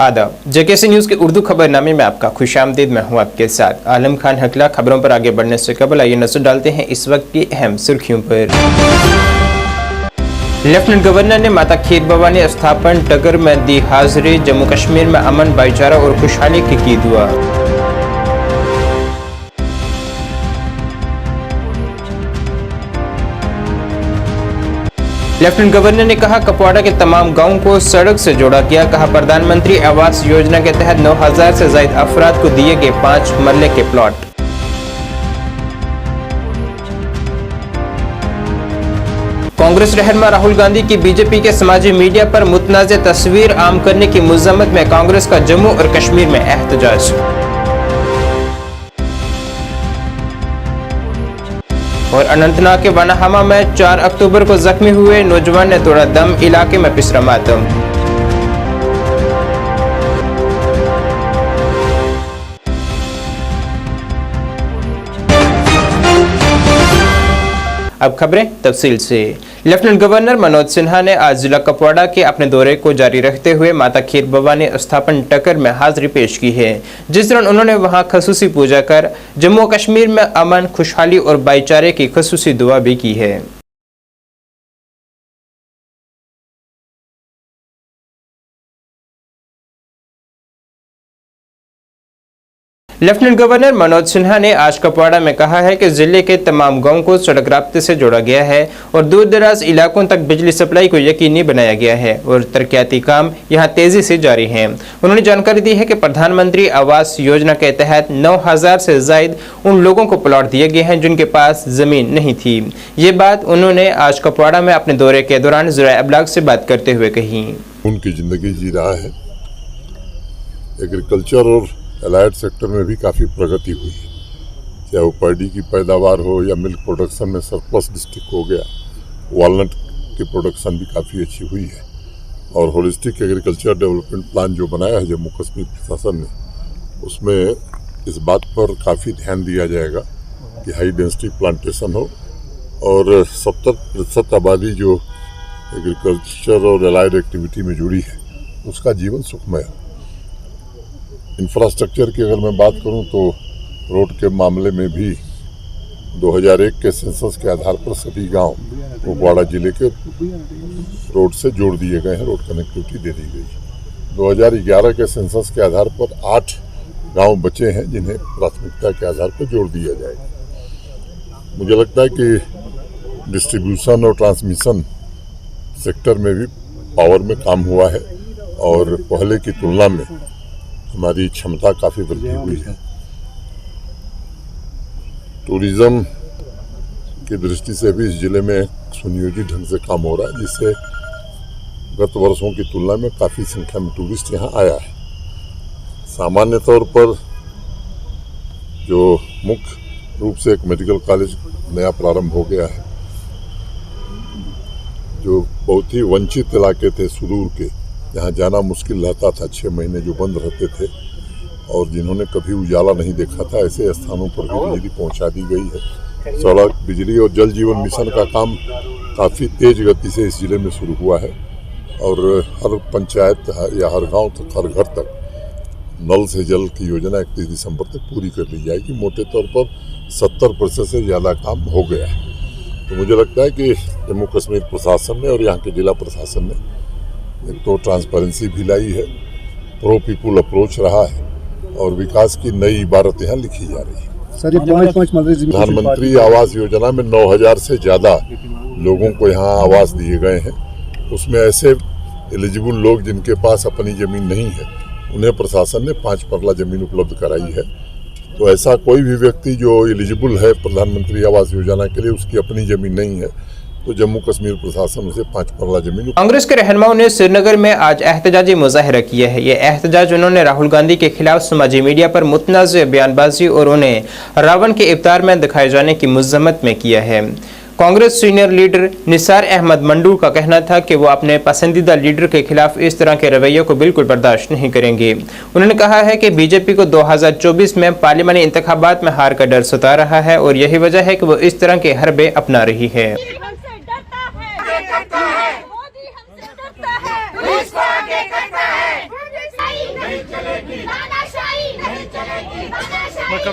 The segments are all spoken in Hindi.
आदाब, जेकेसी न्यूज के उर्दू खबरनामे में आपका खुशामदीद। मैं हूं आपके साथ आलम खान हकला। खबरों पर आगे बढ़ने से कबल आइए नजर डालते हैं इस वक्त की अहम सुर्खियों पर। लेफ्टिनेंट गवर्नर ने माता खीर भवानी स्थापन टगर में दी हाजिरी। जम्मू कश्मीर में अमन, भाईचारा और खुशहाली की दुआ। लेफ्टिनेंट गवर्नर ने कहा कुपवाड़ा के तमाम गांवों को सड़क से जोड़ा गया। कहा प्रधानमंत्री आवास योजना के तहत 9000 से ज्यादा अफराद को दिए गए 5 मरले के प्लॉट। कांग्रेस रहनुमा राहुल गांधी की बीजेपी के समाजी मीडिया पर मुतनाज़ तस्वीर आम करने की मुज़म्मत में कांग्रेस का जम्मू और कश्मीर में एहतजाज। और अनंतनाग के वनाहामा में 4 अक्टूबर को जख्मी हुए नौजवान ने तोड़ा दम, इलाके में पिसरा मातम। अब खबरें तफसील से। लेफ्टिनेंट गवर्नर मनोज सिन्हा ने आज जिला कुपवाड़ा के अपने दौरे को जारी रखते हुए माता खीर भवानी स्थापन टकर में हाजिरी पेश की है, जिस दौरान उन्होंने वहां खसूसी पूजा कर जम्मू कश्मीर में अमन, खुशहाली और भाईचारे की खसूसी दुआ भी की है। लेफ्टिनेंट गवर्नर मनोज सिन्हा ने आज कुपवाड़ा में कहा है कि जिले के तमाम गांवों को सड़क राब्ते से जोड़ा गया है और दूर दराज इलाकों तक बिजली सप्लाई को यकीनी बनाया गया है और तरक्याती काम यहां तेजी से जारी हैं। उन्होंने जानकारी दी है कि प्रधानमंत्री आवास योजना के तहत 9000 से ज्यादा उन लोगों को प्लॉट दिए गए हैं जिनके पास जमीन नहीं थी। ये बात उन्होंने आज कुपवाड़ा में अपने दौरे के दौरान ज़राए अबलाग से बात करते हुए कही। उनकी जिंदगी जी रहा है। एग्रीकल्चर और अलाइड सेक्टर में भी काफ़ी प्रगति हुई है, चाहे वो पैडी की पैदावार हो या मिल्क प्रोडक्शन में सरप्लस डिस्ट्रिक्ट हो गया। वालनट की प्रोडक्शन भी काफ़ी अच्छी हुई है और होलिस्टिक एग्रीकल्चर डेवलपमेंट प्लान जो बनाया है जम्मू कश्मीर प्रशासन ने, उसमें इस बात पर काफ़ी ध्यान दिया जाएगा कि हाई डेंसिटी प्लांटेशन हो और 70% आबादी जो एग्रीकल्चर और अलाइड एक्टिविटी में जुड़ी है उसका जीवन सुखमय हो। इंफ्रास्ट्रक्चर की अगर मैं बात करूं तो रोड के मामले में भी 2001 के सेंसस के आधार पर सभी गांव कुपवाड़ा जिले के रोड से जोड़ दिए गए हैं, रोड कनेक्टिविटी दे दी गई। 2011 के सेंसस के आधार पर 8 गांव बचे हैं जिन्हें प्राथमिकता के आधार पर जोड़ दिया जाएगा। मुझे लगता है कि डिस्ट्रीब्यूशन और ट्रांसमिशन सेक्टर में भी पावर में काम हुआ है और पहले की तुलना में हमारी क्षमता काफ़ी वृद्धि हुई है। टूरिज्म की दृष्टि से भी इस जिले में सुनियोजित ढंग से काम हो रहा है, जिससे गत वर्षों की तुलना में काफ़ी संख्या में टूरिस्ट यहाँ आया है। सामान्य तौर पर जो मुख्य रूप से एक मेडिकल कॉलेज नया प्रारंभ हो गया है, जो बहुत ही वंचित इलाके थे सुदूर के, जहाँ जाना मुश्किल रहता था, 6 महीने जो बंद रहते थे और जिन्होंने कभी उजाला नहीं देखा था, ऐसे स्थानों पर भी बिजली पहुँचा दी गई है। सड़क, बिजली और जल जीवन मिशन का काम काफ़ी तेज गति से इस जिले में शुरू हुआ है और हर पंचायत या हर गांव तक, हर घर तक नल से जल की योजना 31 दिसंबर तक पूरी कर ली जाएगी। मोटे तौर पर 70% से ज़्यादा काम हो गया है। तो मुझे लगता है कि जम्मू कश्मीर प्रशासन ने और यहाँ के जिला प्रशासन ने एक तो ट्रांसपेरेंसी भी लाई है, प्रो पीपुल अप्रोच रहा है और विकास की नई इबारत यहाँ लिखी जा रही है। सर, प्रधानमंत्री आवास योजना में 9000 से ज़्यादा लोगों को यहाँ आवास दिए गए हैं। उसमें ऐसे एलिजिबल लोग जिनके पास अपनी ज़मीन नहीं है, उन्हें प्रशासन ने 5 मरला ज़मीन उपलब्ध कराई है। तो ऐसा कोई भी व्यक्ति जो एलिजिबल है प्रधानमंत्री आवास योजना के लिए, उसकी अपनी ज़मीन नहीं है, तो जम्मू कश्मीर प्रशासन उसे 5 मरला जमीन। कांग्रेस के रहनुमाओं ने श्रीनगर में आज एहतजाजी मुजाहिरा किया है। ये एहतजाज उन्होंने राहुल गांधी के खिलाफ समाजी मीडिया पर मुतनाज़ बयानबाजी और उन्हें रावण के इफ्तार में दिखाए जाने की मुज़म्मत में किया है। कांग्रेस सीनियर लीडर निसार अहमद मंडू का कहना था कि वो अपने पसंदीदा लीडर के खिलाफ इस तरह के रवैये को बिल्कुल बर्दाश्त नहीं करेंगे। उन्होंने कहा है कि बीजेपी को 2024 में पार्लियामानी इंतखाबात में हार का डर सता रहा है और यही वजह है कि वो इस तरह के हरबे अपना रही है। मोदी हमसे डरता है, पुलिस को आगे करता है। राहुल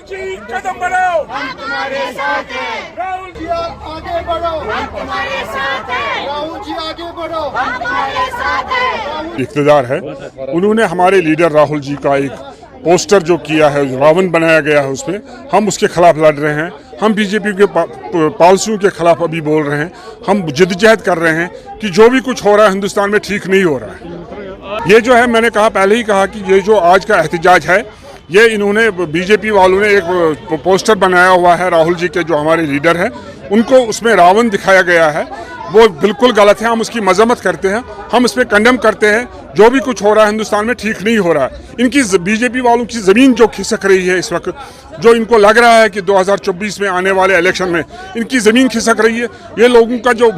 जी कदम बढ़ाओ, हम तुम्हारे साथ हैं। राहुल जी आगे बढ़ो, हम तुम्हारे साथ हैं। राहुल जी आगे बढ़ो, हम तुम्हारे साथ हैं। इक़्तिदार है, उन्होंने हमारे लीडर राहुल जी का एक पोस्टर जो किया है, रावण बनाया गया है, उसमें हम उसके खिलाफ लड़ रहे हैं। हम बीजेपी के पॉलिसियों के खिलाफ अभी बोल रहे हैं। हम जिद्दजहद कर रहे हैं कि जो भी कुछ हो रहा है हिंदुस्तान में ठीक नहीं हो रहा है। ये जो है, मैंने कहा पहले ही कहा कि ये जो आज का एहतजाज है, ये इन्होंने बीजेपी वालों ने एक पोस्टर बनाया हुआ है राहुल जी के, जो हमारे लीडर हैं, उनको उसमें रावण दिखाया गया है। वो बिल्कुल गलत है, हम उसकी मजम्मत करते हैं, हम इस पर कंडेम करते हैं। जो भी कुछ हो रहा है हिंदुस्तान में ठीक नहीं हो रहा है। इनकी बीजेपी वालों की ज़मीन जो खिसक रही है इस वक्त, जो इनको लग रहा है कि 2024 में आने वाले इलेक्शन में इनकी ज़मीन खिसक रही है, ये लोगों का जो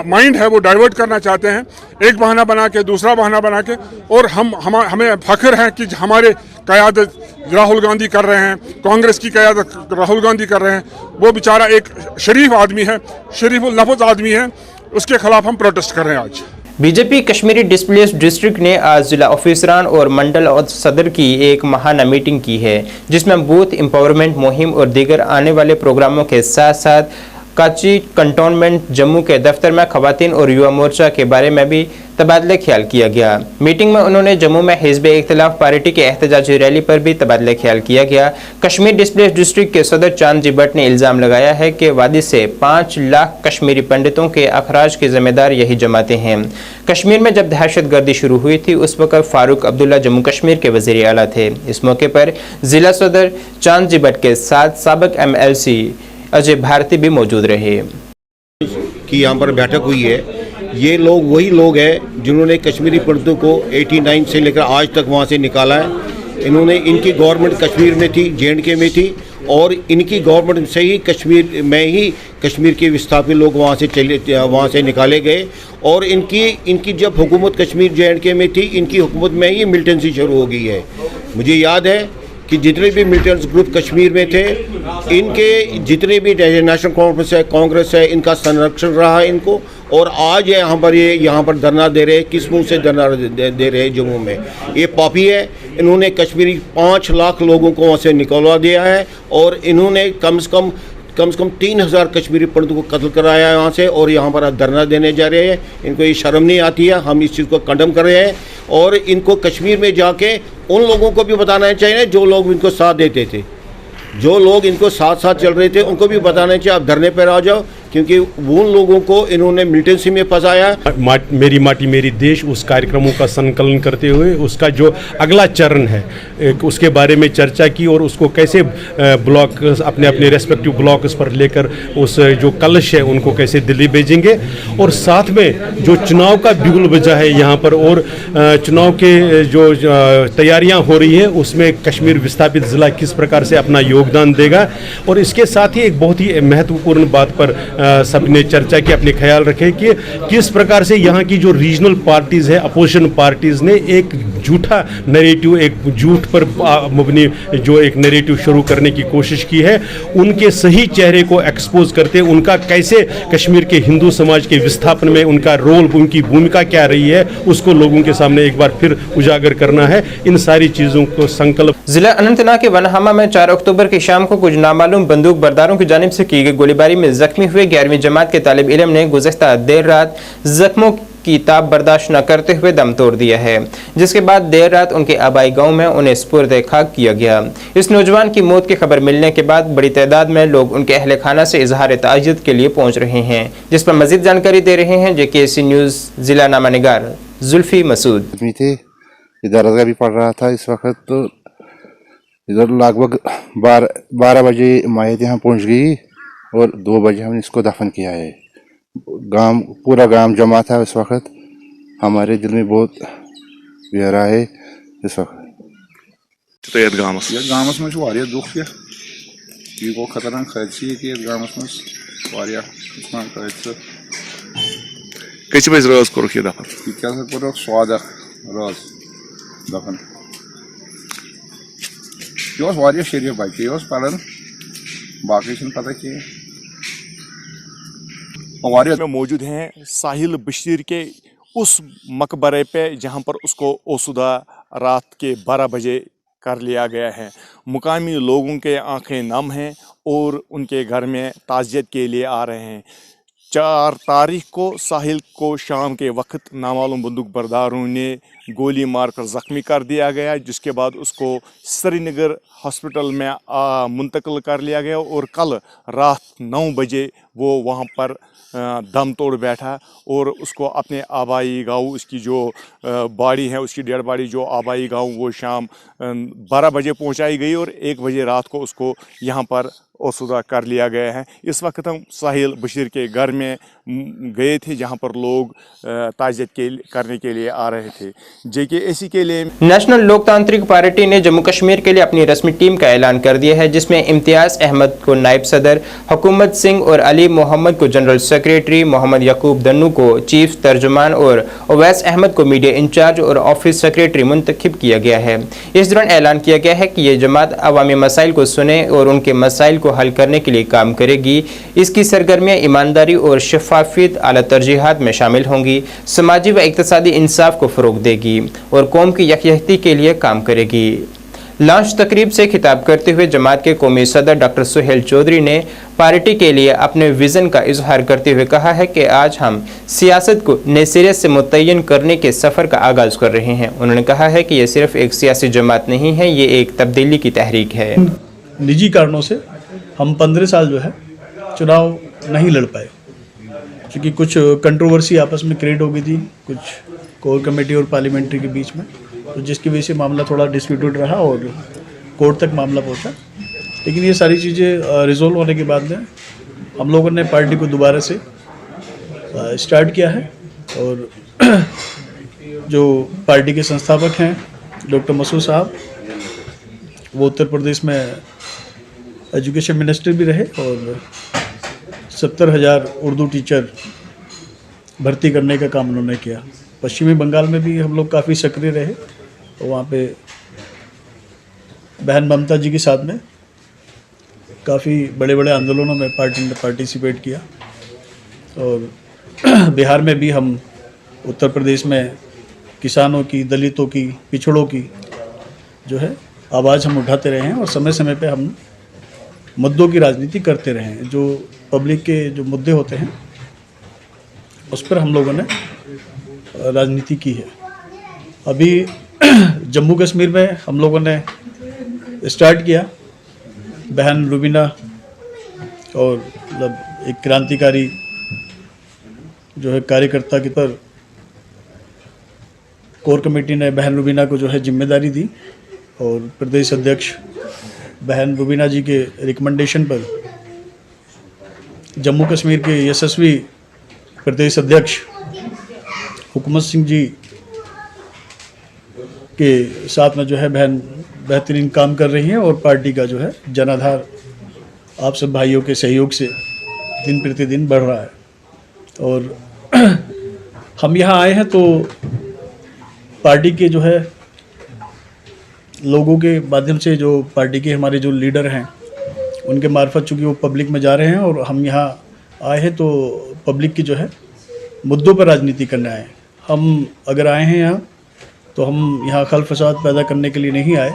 माइंड है वो डाइवर्ट करना चाहते हैं, एक बहाना बना के दूसरा बहाना बना के। और हमें फ़ख्र है कि हमारे क़यादत राहुल गांधी कर रहे हैं, कांग्रेस की क़यादत राहुल गांधी कर रहे हैं। वो बेचारा एक शरीफ आदमी है, शरीफ लफ्ज़ आदमी है, उसके खिलाफ हम प्रोटेस्ट कर रहे हैं आज। बीजेपी कश्मीरी डिस्प्लेस्ड डिस्ट्रिक्ट ने आज जिला ऑफिसरान और मंडल और सदर की एक माहाना मीटिंग की है, जिसमें बूथ एम्पावरमेंट मुहिम और दीगर आने वाले प्रोग्रामों के साथ साथ काची कंटोनमेंट जम्मू के दफ्तर में खवातीन और युवा मोर्चा के बारे में भी तबादला ख्याल किया गया। मीटिंग में उन्होंने जम्मू में हिज़्ब इख्तिलाफ पार्टी के एहतजाजी रैली पर भी तबादला ख्याल किया गया। कश्मीर डिस्प्लेस्ड डिस्ट्रिक्ट के सदर चांद जी भट्ट ने इल्ज़ाम लगाया है कि वादी से 5 लाख कश्मीरी पंडितों के अखराज के जिम्मेदार यही जमातें हैं। कश्मीर में जब दहशत गर्दी शुरू हुई थी, उस वक्त फारूक अब्दुल्ला जम्मू कश्मीर के वज़ीर आला थे। इस मौके पर जिला सदर चांद जी भट्ट के साथ साबिक MLC अजय भारती भी मौजूद रहे। कि यहाँ पर बैठक हुई है, ये लोग वही लोग हैं जिन्होंने कश्मीरी पंडितों को 89 से लेकर आज तक वहाँ से निकाला है। इन्होंने, इनकी गवर्नमेंट कश्मीर में थी, JNK में थी, और इनकी गवर्नमेंट से ही कश्मीर में ही कश्मीर के विस्थापित लोग वहाँ से निकाले गए। और इनकी जब हुकूमत कश्मीर JNK में थी, इनकी हुकूमत में ही मिलिटेंसी शुरू हो गई है। मुझे याद है कि जितने भी मिलिटेंट्स ग्रुप कश्मीर में थे, इनके जितने भी नेशनल कांग्रेस है, इनका संरक्षण रहा है इनको। और आज यहाँ पर धरना दे रहे हैं। किस मुंह से धरना दे रहे हैं? जम्मू में ये पापी है। इन्होंने कश्मीरी 5 लाख लोगों को वहाँ से निकलवा दिया है, और इन्होंने कम से कम 3000 कश्मीरी पंडितों को कत्ल कराया है यहाँ से, और यहाँ पर धरना देने जा रहे हैं। इनको ये शर्म नहीं आती है। हम इस चीज़ को कंडम कर रहे हैं, और इनको कश्मीर में जाके उन लोगों को भी बताना चाहिए जो लोग इनको साथ देते थे, जो लोग इनको साथ चल रहे थे, उनको भी बताना चाहिए आप धरने पर आ जाओ, क्योंकि उन लोगों को इन्होंने मिलिटेंसी में फंसाया। मेरी माटी मेरी देश उस कार्यक्रमों का संकलन करते हुए उसका जो अगला चरण है उसके बारे में चर्चा की, और उसको कैसे ब्लॉक अपने रेस्पेक्टिव ब्लॉक्स पर लेकर उस जो कलश है उनको कैसे दिल्ली भेजेंगे। और साथ में जो चुनाव का बिगुल बजा है यहाँ पर, और चुनाव के जो तैयारियाँ हो रही है, उसमें कश्मीर विस्थापित ज़िला किस प्रकार से अपना योगदान देगा। और इसके साथ ही एक बहुत ही महत्वपूर्ण बात पर सबने चर्चा की, अपने ख्याल रखे कि किस प्रकार से यहाँ की जो रीजनल पार्टीज है, अपोजिशन पार्टीज ने एक झूठा नैरेटिव, एक झूठ पर मबनी जो एक नैरेटिव शुरू करने की कोशिश की है, उनके सही चेहरे को एक्सपोज करते, उनका कैसे कश्मीर के हिंदू समाज के विस्थापन में उनका रोल, उनकी भूमिका क्या रही है, उसको लोगों के सामने एक बार फिर उजागर करना है। इन सारी चीज़ों को संकल्प। जिला अनंतनाग के वनहामा में 4 अक्टूबर की शाम को कुछ नामालूम बंदूक बरदारों की जानिब से की गई गोलीबारी में जख्मी हुए 11वीं जमात के तालिब इल्म ने गुज़श्ता देर रात जख्मों की ताप बर्दाश्त न करते हुए दम तोड़ दिया है, जिसके बाद देर रात उनके आबाई गांव में उन्हें सुपुर्द खाक किया गया। इस नौजवान की मौत की खबर मिलने के बाद बड़ी तादाद में लोग उनके अहले खाना से इजहार ताज़ियत के लिए पहुंच रहे हैं, जिस पर मजीद जानकारी दे रहे हैं JKC न्यूज़ जिला नामा निगार जुल्फी मसूद। दरगाह भी पढ़ रहा था इस वक्त, तो इधर लगभग 12 बजे मायत यहाँ पहुँच गई, और 2 बजे हमने इसको दफन किया है। पूरा गांव जमा था इस वक्त। हमारे दिल में बहुत गहरा है इस वक्त। तो गाँव में दुख यह खतरनाक हादसे कि गाँव में कैसे बजे रोज कोर के दफन कोर 14 रोज दफन। यह शरीफ बच्चे यह पढ़ान बाकी पता कि में मौजूद हैं साहिल बशीर के उस मकबरे पे जहां पर उसको ओसुदा रात के 12 बजे कर लिया गया है। मुकामी लोगों के आंखें नम हैं और उनके घर में ताज़ियत के लिए आ रहे हैं। 4 तारीख को साहिल को शाम के वक्त नामालूम बंदूक बरदारों ने गोली मारकर ज़ख्मी कर दिया गया, जिसके बाद उसको श्रीनगर हॉस्पिटल में मुंतकिल कर लिया गया और कल रात 9 बजे वो वहाँ पर दम तोड़ बैठा और उसको अपने आबाई गाँव, उसकी जो बॉडी है, उसकी डेड बॉडी जो आबाई गाँव वो शाम 12 बजे पहुँचाई गई और 1 बजे रात को उसको यहाँ पर ओसुदा कर लिया गया है। इस वक्त हम साहिल बशीर के घर में गए थे जहां पर लोग ताज़ियत करने के लिए आ रहे थे। JKAC के लिए नेशनल लोकतांत्रिक पार्टी ने जम्मू कश्मीर के लिए अपनी रस्मी टीम का ऐलान कर दिया है, जिसमें इम्तियाज़ अहमद को नायब सदर, हुकूमत सिंह और अली मोहम्मद को जनरल सेक्रेटरी, मोहम्मद याकूब दन्नू को चीफ तर्जुमान और अवैस अहमद को मीडिया इंचार्ज और ऑफिस सेक्रेटरी मुंतखब किया गया है। इस दौरान ऐलान किया गया है कि ये जमात अवामी मसाइल को सुने और उनके मसाइल को हल करने के लिए काम करेगी। इसकी सरगर्मियाँ ईमानदारी और शफाफियत आला तरजीहात में शामिल होंगी, समाजी व इक्तसादी इंसाफ को फ़रोग देगी और कौम की यकजहती के लिए काम करेगी। लॉन्च तकरीब से खिताब करते हुए जमात के कौमी सदर डॉक्टर सुहेल चौधरी ने पार्टी के लिए अपने विज़न का इजहार करते हुए कहा है कि आज हम सियासत को नए सिरे से मुतय्यन करने के सफ़र का आगाज़ कर रहे हैं। उन्होंने कहा है कि यह सिर्फ एक सियासी जमात नहीं है, ये एक तब्दीली की तहरीक है। निजी कारणों से हम 15 साल जो है चुनाव नहीं लड़ पाए, क्योंकि कुछ कंट्रोवर्सी आपस में क्रिएट हो गई थी कुछ कोर कमेटी और पार्लियामेंट्री के बीच में, तो जिसकी वजह से मामला थोड़ा डिस्प्यूटेड रहा और कोर्ट तक मामला पहुंचा। लेकिन ये सारी चीज़ें रिजोल्व होने के बाद में हम लोगों ने पार्टी को दोबारा से स्टार्ट किया है और जो पार्टी के संस्थापक हैं डॉक्टर मसूद साहब, वो उत्तर प्रदेश में एजुकेशन मिनिस्टर भी रहे और 70,000 उर्दू टीचर भर्ती करने का काम उन्होंने किया। पश्चिमी बंगाल में भी हम लोग काफ़ी सक्रिय रहे और वहाँ पे बहन ममता जी के साथ में काफ़ी बड़े बड़े आंदोलनों में पार्टी ने पार्टिसिपेट किया। और बिहार में भी हम उत्तर प्रदेश में किसानों की, दलितों की, पिछड़ों की जो है आवाज़ हम उठाते रहे हैं और समय समय पे हम मुद्दों की राजनीति करते रहे हैं। जो पब्लिक के जो मुद्दे होते हैं उस पर हम लोगों ने राजनीति की है। अभी जम्मू कश्मीर में हम लोगों ने स्टार्ट किया, बहन रुबीना और मतलब एक क्रांतिकारी जो है कार्यकर्ता के पर कोर कमेटी ने बहन रुबीना को जो है जिम्मेदारी दी और प्रदेश अध्यक्ष बहन रुबीना जी के रिकमेंडेशन पर जम्मू कश्मीर के यशस्वी प्रदेश अध्यक्ष हुकूमत सिंह जी के साथ में जो है बहन बेहतरीन काम कर रही हैं और पार्टी का जो है जनाधार आप सब भाइयों के सहयोग से दिन प्रतिदिन बढ़ रहा है। और हम यहाँ आए हैं तो पार्टी के जो है लोगों के माध्यम से, जो पार्टी के हमारे जो लीडर हैं उनके मार्फत चूँकि वो पब्लिक में जा रहे हैं और हम यहाँ आए हैं तो पब्लिक की जो है मुद्दों पर राजनीति करने आए हैं। हम अगर आए हैं यहाँ तो हम यहाँ खल फसाद पैदा करने के लिए नहीं आए,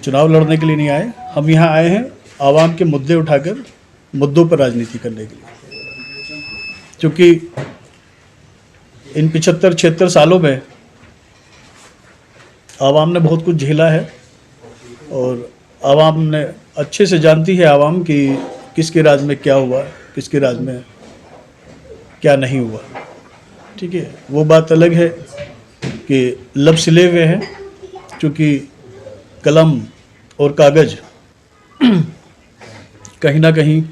चुनाव लड़ने के लिए नहीं आए। हम यहाँ आए हैं आवाम के मुद्दे उठाकर मुद्दों पर राजनीति करने के लिए, क्योंकि इन 75-76 सालों में आवाम ने बहुत कुछ झेला है और आवाम ने अच्छे से जानती है आवाम कि किसके राज में क्या हुआ, किसके राज में क्या नहीं हुआ। ठीक है, वो बात अलग है कि लब सिले हुए हैं, क्योंकि कलम और कागज़ कहीं ना कहीं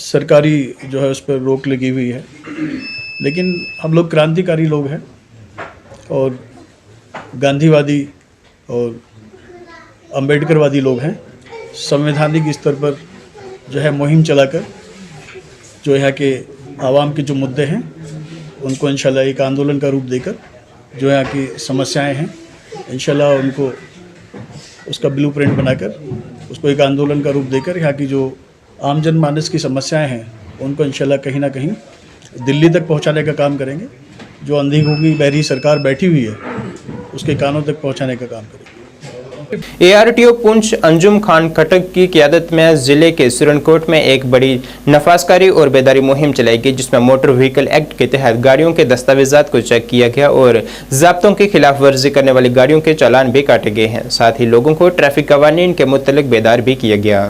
सरकारी जो है उस पर रोक लगी हुई है। लेकिन हम लोग क्रांतिकारी लोग हैं और गांधीवादी और अंबेडकरवादी लोग हैं। संवैधानिक स्तर पर जो है मुहिम चलाकर जो यहाँ के आवाम के जो मुद्दे हैं उनको इंशाल्लाह एक आंदोलन का रूप देकर, जो यहाँ की समस्याएं हैं इंशाल्लाह उनको उसका ब्लूप्रिंट बनाकर उसको एक आंदोलन का रूप देकर यहाँ की जो आम जनमानस की समस्याएं हैं उनको इंशाल्लाह कहीं ना कहीं दिल्ली तक पहुँचाने का काम करेंगे। जो अंधी गूंगी बहरी सरकार बैठी हुई है उसके कानों तक पहुँचाने का काम करेंगे। ARTO पुंछ अंजुम खान खटक की क़यादत में जिले के सुरनकोट में एक बड़ी नफासकारी और बेदारी मुहिम चलाई गई, जिसमें मोटर व्हीकल एक्ट के तहत गाड़ियों के दस्तावेजात को चेक किया गया और ज़ाब्तों की खिलाफ वर्जी करने वाली गाड़ियों के चालान भी काटे गए हैं। साथ ही लोगों को ट्रैफिक कवानीन के मुतल्लिक बेदार भी किया गया।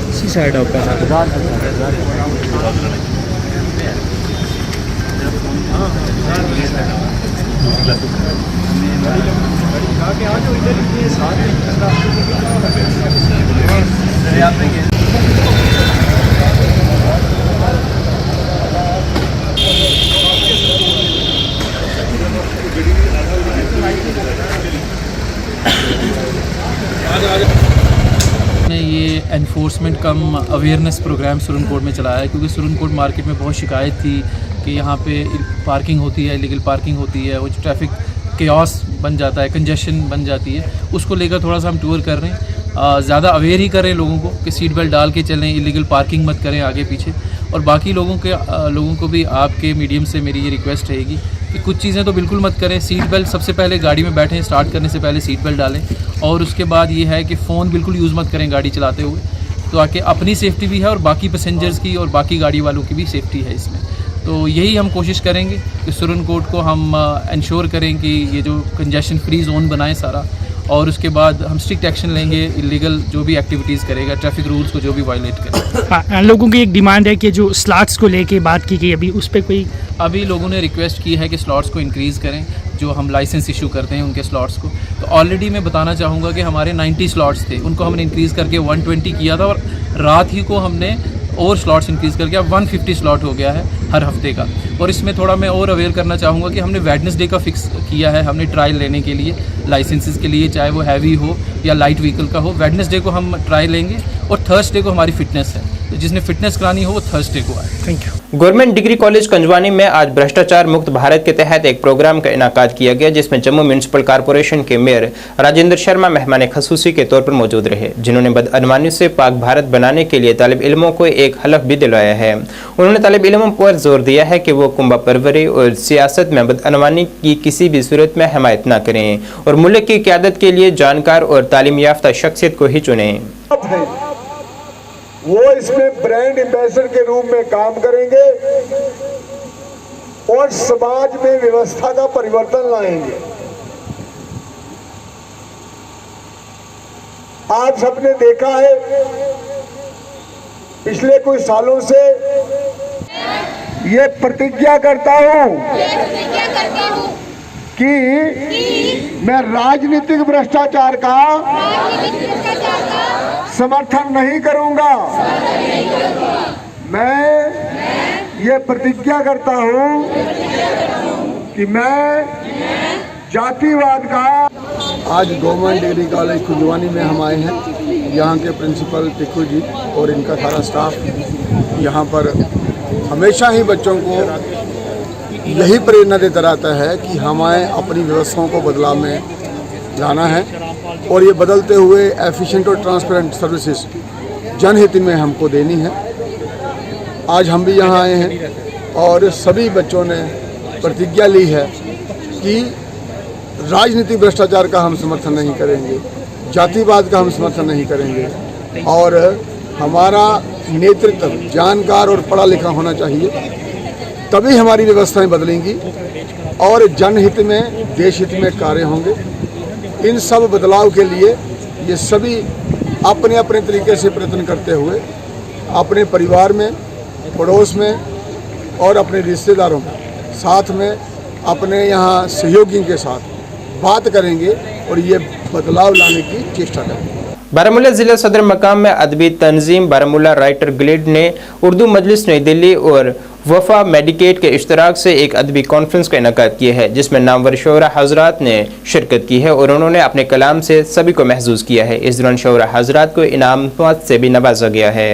इसी साइड ने ये एनफोर्समेंट कम अवेयरनेस प्रोग्राम सुरनकोट में चलाया है, क्योंकि सुरनकोट मार्केट में बहुत शिकायत थी कि यहाँ पे पार्किंग होती है, इलीगल पार्किंग होती है, वो ट्रैफिक केओस बन जाता है, कंजेशन बन जाती है। उसको लेकर थोड़ा सा हम टूर कर रहे हैं, ज़्यादा अवेयर ही कर रहे हैं लोगों को कि सीट बेल्ट डाल के चलें, इलीगल पार्किंग मत करें आगे पीछे। और बाकी लोगों को भी आपके मीडियम से मेरी ये रिक्वेस्ट रहेगी कि कुछ चीज़ें तो बिल्कुल मत करें। सीट बेल्ट सबसे पहले गाड़ी में बैठें, स्टार्ट करने से पहले सीट बेल्ट डालें। और उसके बाद ये है कि फ़ोन बिल्कुल यूज़ मत करें गाड़ी चलाते हुए, तो आके अपनी सेफ्टी भी है और बाकी पैसेंजर्स की और बाकी गाड़ी वालों की भी सेफ्टी है इसमें। तो यही हम कोशिश करेंगे कि सुरनकोट को हम इंश्योर करें कि ये जो कंजेशन फ्री जोन बनाएं सारा, और उसके बाद हम स्ट्रिक्ट एक्शन लेंगे इलीगल जो भी एक्टिविटीज़ करेगा, ट्रैफिक रूल्स को जो भी वायलेट करेगा। लोगों की एक डिमांड है कि जो स्लॉट्स को लेके बात की गई, अभी उस पर कोई अभी लोगों ने रिक्वेस्ट की है कि स्लॉट्स को इंक्रीज़ करें, जो हम लाइसेंस इशू करते हैं उनके स्लॉट्स को। तो ऑलरेडी मैं बताना चाहूँगा कि हमारे 90 स्लॉट्स थे, उनको हमने इंक्रीज़ करके 120 किया था, और रात ही को हमने और स्लॉट्स इंक्रीज़ करके अब 150 स्लॉट हो गया है हर हफ्ते का। और इसमें थोड़ा मैं और अवेयर करना चाहूँगा कि हमने वेडनेसडे का फिक्स किया है, हमने ट्रायल लेने के लिए लाइसेंसेस के लिए, चाहे वो हैवी हो या लाइट व्हीकल का हो। वेडनेसडे को हम ट्रायल लेंगे और थर्सडे को हमारी फिटनेस है, तो जिसने फिटनेस करानी हो वो थर्सडे को आए। Thank you. Government degree college Kanjwani में आज भ्रष्टाचार मुक्त भारत के तहत एक प्रोग्राम का इनाकाद किया गया, जिसमें जम्मू म्यूनिसिपल कॉर्पोरेशन के मेयर राजेंद्र शर्मा मेहमान खसूसी के तौर पर मौजूद रहे, जिन्होंने बदअनवानी से पाक भारत बनाने के लिए तालिब इल्मों को एक हलफ भी दिलवाया है। उन्होंने तालिब इल्मों पर जोर दिया है कि वो कुंभा परवरी और सियासत में बदअनवानी की किसी भी सूरत में हिमायत न करें और मुल्क की क़यादत के लिए जानकार और तालीम याफ्ता शख्सियत को ही चुनें। वो इसमें ब्रांड एम्बेसडर के रूप में काम करेंगे और समाज में व्यवस्था का परिवर्तन लाएंगे। आप सबने देखा है पिछले कुछ सालों से ये प्रतिज्ञा करता हूं कि मैं राजनीतिक भ्रष्टाचार का समर्थन नहीं करूंगा। मैं ये प्रतिज्ञा करता हूं कि मैं जातिवाद का। आज गवर्नमेंट डिग्री कॉलेज खुजवानी में हम आए हैं। यहाँ के प्रिंसिपल टिक्कू जी और इनका सारा स्टाफ यहाँ पर हमेशा ही बच्चों को यही प्रेरणा देता रहता है कि हमें अपनी व्यवस्थाओं को बदलाव में लाना है और ये बदलते हुए एफिशिएंट और ट्रांसपेरेंट सर्विसेज जनहित में हमको देनी है। आज हम भी यहाँ आए हैं और सभी बच्चों ने प्रतिज्ञा ली है कि राजनीतिक भ्रष्टाचार का हम समर्थन नहीं करेंगे, जातिवाद का हम समर्थन नहीं करेंगे और हमारा नेतृत्व जानकार और पढ़ा लिखा होना चाहिए, तभी हमारी व्यवस्थाएं बदलेंगी और जनहित में देश हित में कार्य होंगे। इन सब बदलाव के लिए ये सभी अपने अपने तरीके से प्रयत्न करते हुए अपने परिवार में, पड़ोस में और अपने रिश्तेदारों में, साथ में अपने यहाँ सहयोगियों के साथ बात करेंगे और ये बदलाव लाने की चेष्टा करेंगे। बारामूला जिला सदर मकाम में अदबी तंजीम बारामूला राइटर गिल्ड ने उर्दू मजलिस नई दिल्ली और वफा मेडिकेट के इश्तराक से एक अदबी कॉन्फ्रेंस का इनेकाद किया है, जिसमें नामवर शोरा हजरात ने शिरकत की है और उन्होंने अपने कलाम से सभी को महसूस किया है। इस दौरान शोरा हजरात को इनामात से भी नवाजा गया है।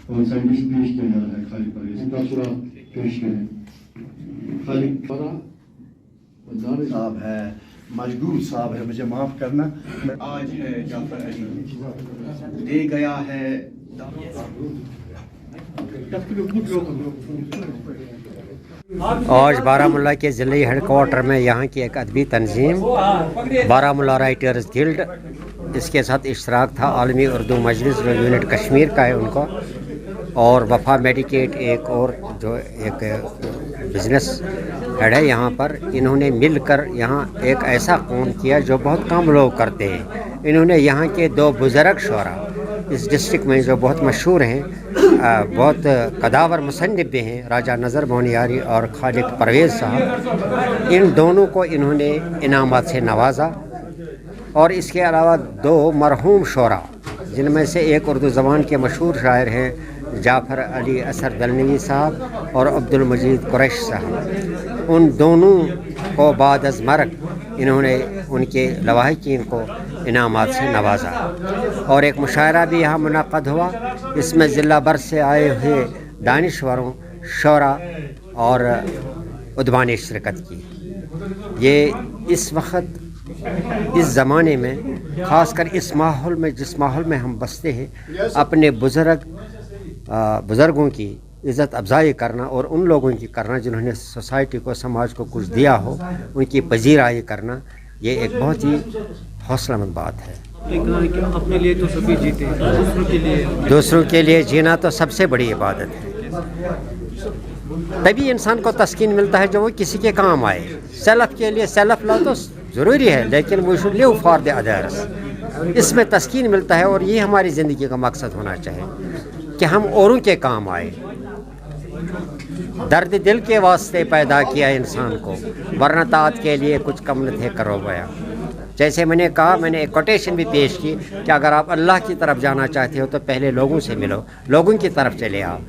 और साइंटिस्ट पेश किया जा रहा है खाली पर इसका पूरा पेश करें खाली पर साहब है मजबूर साहब है मुझे माफ करना आज है जाफर अली दे गया है आज बारामूला के ज़िले हेडक्वार्टर में यहाँ की एक अदबी तंजीम बारामूला राइटर्स गिल्ड इसके साथ इश्तराक था आलमी उर्दू मजलिस जो यूनिट कश्मीर का है उनका और वफा मेडिकेट एक और जो एक बिज़नेस हेड है यहाँ पर इन्होंने मिलकर यहाँ एक ऐसा काम किया जो बहुत कम लोग करते हैं। इन्होंने यहाँ के दो बुज़ुर्ग शोरा इस डिस्ट्रिक्ट में जो बहुत मशहूर हैं बहुत कदावर मुसन्निफ़ भी हैं राजा नज़र बोनियारी और खालिद परवेज़ साहब इन दोनों को इन्होंने इनामात से नवाजा और इसके अलावा दो मरहूम शोरा जिनमें से एक उर्दू ज़बान के मशहूर शायर हैं जाफ़र अली असर दलनवी साहब और अब्दुल मजीद कुरैश साहब उन दोनों को बाद अज़ मर्ग इन्होंने उनके लवाहिकीन को इनामात से नवाजा और एक मुशायरा भी यहाँ मुनक़द हुआ इसमें ज़िला भर से आए हुए दानिश्वरों शोरा और उद्वान ने शिरकत की। ये इस वक्त इस ज़माने में ख़ासकर इस माहौल में जिस माहौल में हम बसते हैं अपने बुज़ुर्गों की इज़्ज़त अफजाई करना और उन लोगों की करना जिन्होंने सोसाइटी को समाज को कुछ दिया हो उनकी पजीराई करना ये एक बहुत ही हौसलामंद बात है। अपने लिए तो सभी जीते दूसरों के लिए जीना तो सबसे बड़ी इबादत है। तभी इंसान को तस्कीन मिलता है जो वो किसी के काम आए। सेल्फ के लिए सेल्फ लव तो ज़रूरी है लेकिन we should live for the others इसमें तस्कीन मिलता है और ये हमारी ज़िंदगी का मकसद होना चाहिए कि हम औरों के काम आए। दर्द दिल के वास्ते पैदा किया इंसान को वरना तात के लिए कुछ कम न थे करो गया। जैसे मैंने कहा मैंने एक कोटेशन भी पेश की कि अगर आप अल्लाह की तरफ जाना चाहते हो तो पहले लोगों से मिलो लोगों की तरफ चले आओ।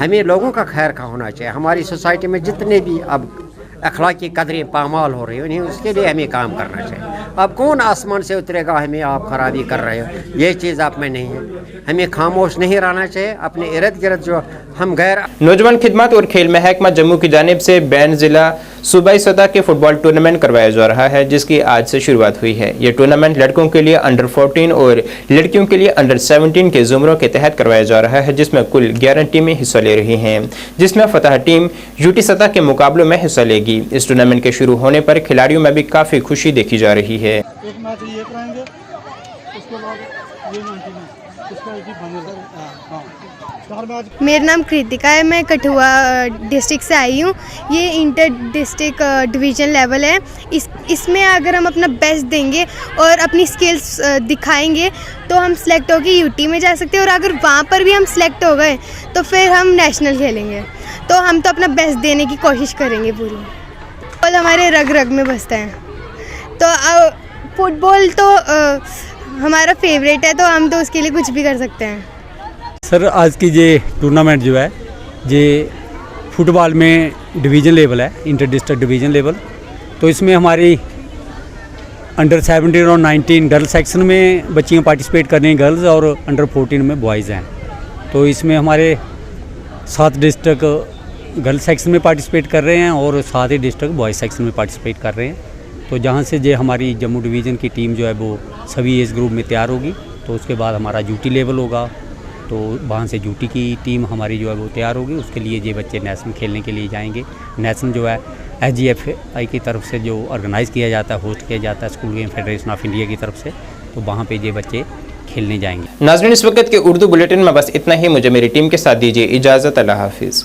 हमें लोगों का खैर खा होना चाहिए। हमारी सोसाइटी में जितने भी अब अखलाकी कदरें पामाल हो रही हैं उसके लिए हमें काम करना चाहिए। अब कौन आसमान से उतरेगा हमें आप खराबी कर रहे हो ये चीज़ आप में नहीं है। हमें खामोश नहीं रहना चाहिए अपने इर्द गिर्द जो हम गैर नौजवान खिदमत और खेल महकमा जम्मू की जानिब से बैन ज़िला सूबाई सतह के फुटबॉल टूर्नामेंट करवाया जा रहा है जिसकी आज से शुरुआत हुई है। ये टूर्नामेंट लड़कों के लिए अंडर 14 और लड़कियों के लिए अंडर 17 के ज़ुमरों के तहत करवाया जा रहा है जिसमें कुल 11 टीमें हिस्सा ले रही हैं जिसमें फतह टीम यूटी सतह के मुकाबलों में हिस्सा लेगी। इस टूर्नामेंट के शुरू होने पर खिलाड़ियों में भी काफ़ी खुशी देखी जा रही है। एक मैच ये कराएंगे उसके बाद ये इसका एक ही मेरा नाम कृतिका है मैं कठुआ डिस्ट्रिक्ट से आई हूँ। ये इंटर डिस्ट्रिक्ट डिवीज़न लेवल है। इसमें अगर हम अपना बेस्ट देंगे और अपनी स्किल्स दिखाएंगे तो हम सेलेक्ट होकर यूटी में जा सकते हैं और अगर वहाँ पर भी हम सेलेक्ट हो गए तो फिर हम नेशनल खेलेंगे। तो हम तो अपना बेस्ट देने की कोशिश करेंगे पूरी। फुटबॉल हमारे रग रग में बसता है तो फुटबॉल तो हमारा फेवरेट है तो हम तो उसके लिए कुछ भी कर सकते हैं। सर आज की ये टूर्नामेंट जो है ये फुटबॉल में डिवीज़न लेवल है इंटर डिस्ट्रिक्ट डिवीज़न लेवल। तो इसमें हमारी अंडर 17 और 19 गर्ल्स सेक्शन में बच्चियाँ पार्टिसिपेट कर रही हैं गर्ल्स और अंडर 14 में बॉयज़ हैं। तो इसमें हमारे 7 डिस्ट्रिक्ट गर्ल्स सेक्शन में पार्टिसिपेट कर रहे हैं और 7 ही डिस्ट्रिक्ट बॉयज़ सेक्शन में पार्टिसिपेट कर रहे हैं। तो जहाँ से ये हमारी जम्मू डिवीज़न की टीम जो है वो सभी एज ग्रुप में तैयार होगी तो उसके बाद हमारा यूटी लेवल होगा तो वहाँ से यूटी की टीम हमारी जो है वो तैयार होगी। उसके लिए ये बच्चे नेशनल खेलने के लिए जाएंगे। नेशनल जो है SGFI की तरफ से जो ऑर्गेनाइज़ किया जाता है होस्ट किया जाता है school game federation of India की तरफ से तो वहाँ पे ये बच्चे खेलने जाएंगे। नाज़रीन इस वक्त के उर्दू बुलेटिन में बस इतना ही। मुझे मेरी टीम के साथ दीजिए इजाज़त। अल्लाह हाफिज़।